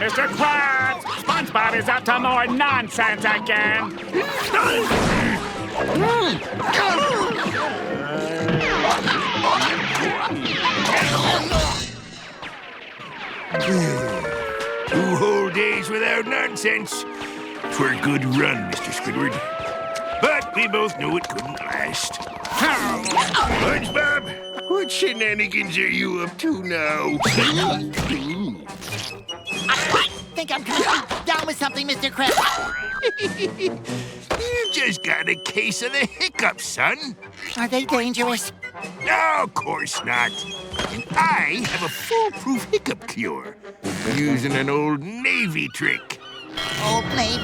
Mr. Krabs! SpongeBob is up to more nonsense again! Two whole days without nonsense. 'Twere a good run, Mr. Squidward. But we both know it couldn't last. SpongeBob, what shenanigans are you up to now? I think I'm coming down with something, Mr. Krabs. You just got a case of the hiccups, son. Are they dangerous? No, of course not. And I have a foolproof hiccup cure using an old Navy trick. Old Navy?